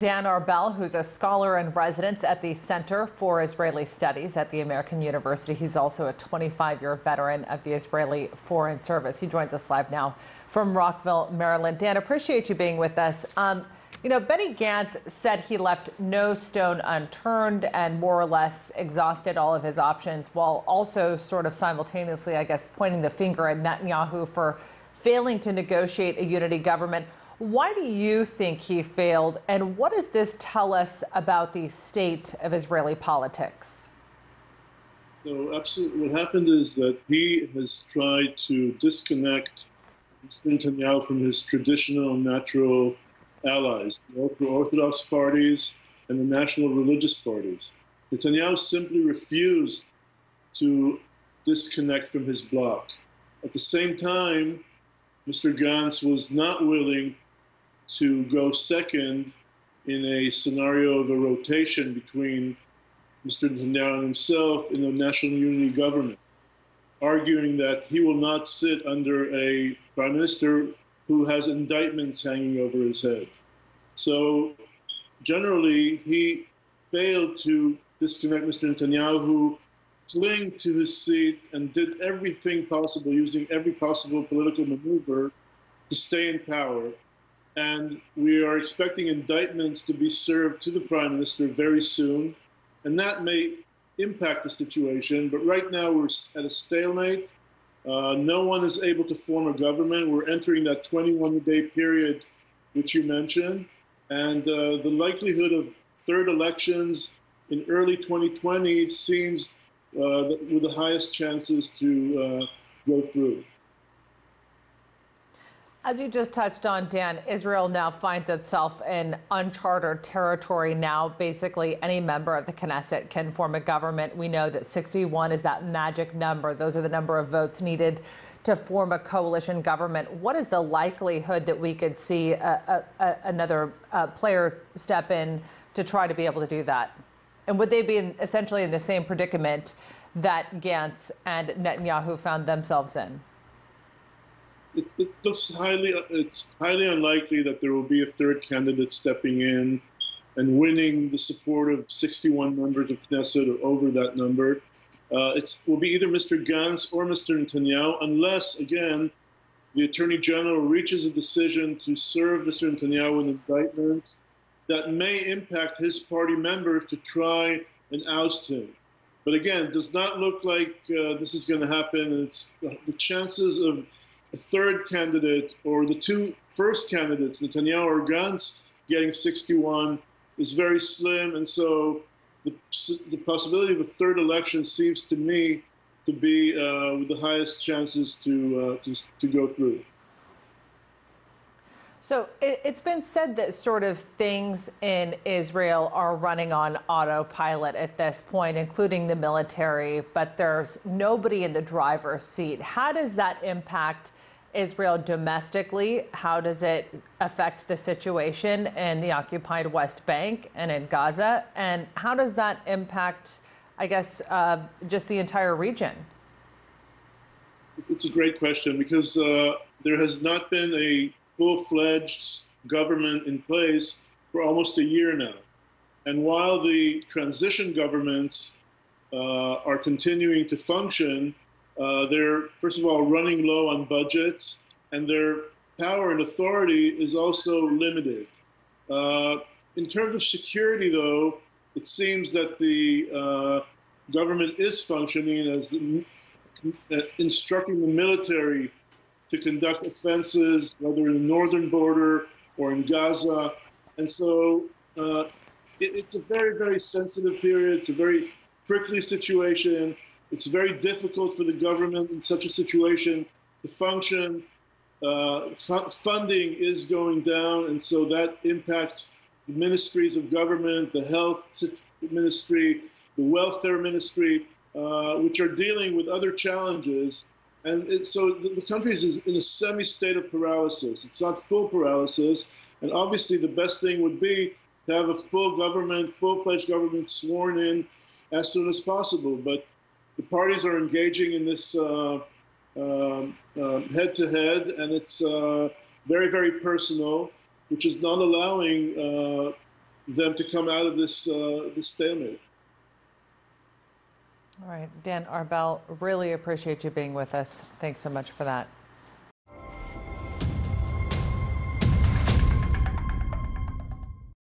Sarit Arbell, who's a scholar in residence at the Center for Israeli Studies at the American University. He's also a 25-year veteran of the Israeli Foreign Service. He joins us live now from Rockville, Maryland. Dan, appreciate you being with us. Benny Gantz said he left no stone unturned and more or less exhausted all of his options, while also sort of simultaneously, I guess, pointing the finger at Netanyahu for failing to negotiate a unity government. Why do you think he failed, and what does this tell us about the state of Israeli politics? So absolutely, what happened is that he has tried to disconnect Mr. Netanyahu from his traditional natural allies, the ultra-Orthodox parties and the national religious parties. Netanyahu simply refused to disconnect from his bloc. At the same time, Mr. Gantz was not willing to go second in a scenario of a rotation between Mr. Netanyahu and himself in the national unity government, arguing that he will not sit under a prime minister who has indictments hanging over his head. So generally, he failed to disconnect Mr. Netanyahu, who clung to his seat and did everything possible, using every possible political maneuver to stay in power. And we are expecting indictments to be served to the prime minister very soon. And that may impact the situation. But right now we're at a stalemate. No one is able to form a government. We're entering that 21-day period, which you mentioned. And the likelihood of third elections in early 2020 seems with the highest chances to go through. As you just touched on, Dan, Israel now finds itself in uncharted territory now. Basically, any member of the Knesset can form a government. We know that 61 is that magic number. Those are the number of votes needed to form a coalition government. What is the likelihood that we could see another player step in to try to be able to do that? And would they be essentially in the same predicament that Gantz and Netanyahu found themselves in? It looks it's highly unlikely that there will be a third candidate stepping in and winning the support of 61 members of Knesset or over that number. It will be either Mr. Gantz or Mr. Netanyahu, unless, again, the Attorney General reaches a decision to serve Mr. Netanyahu with indictments that may impact his party members to try and oust him. But again, it does not look like this is going to happen. And the chances of a third candidate or the two first candidates, Netanyahu or Gantz, getting 61 is very slim. And so the possibility of a third election seems to me to be with the highest chances to go through. So it's been said that sort of things in Israel are running on autopilot at this point, including the military, but there's nobody in the driver's seat. How does that impact Israel domestically? How does it affect the situation in the occupied West Bank and in Gaza? And how does that impact, I guess, just the entire region? It's a great question because there has not been a full-fledged government in place for almost a year now. And while the transition governments are continuing to function, they're, first of all, running low on budgets, and their power and authority is also limited. In terms of security, though, it seems that the government is functioning as instructing the military to conduct offenses, whether in the northern border or in Gaza. And so it's a very, very sensitive period. It's a very prickly situation. It's very difficult for the government in such a situation to function. Funding is going down, and so that impacts the ministries of government, the health ministry, the welfare ministry, which are dealing with other challenges. And so the country is in a semi-state of paralysis. It's not full paralysis. And obviously the best thing would be to have a full government, full-fledged government sworn in as soon as possible. But the parties are engaging in this head-to-head, and it's very, very personal, which is not allowing them to come out of this stalemate. All right, Dan Arbell, really appreciate you being with us. Thanks so much for that.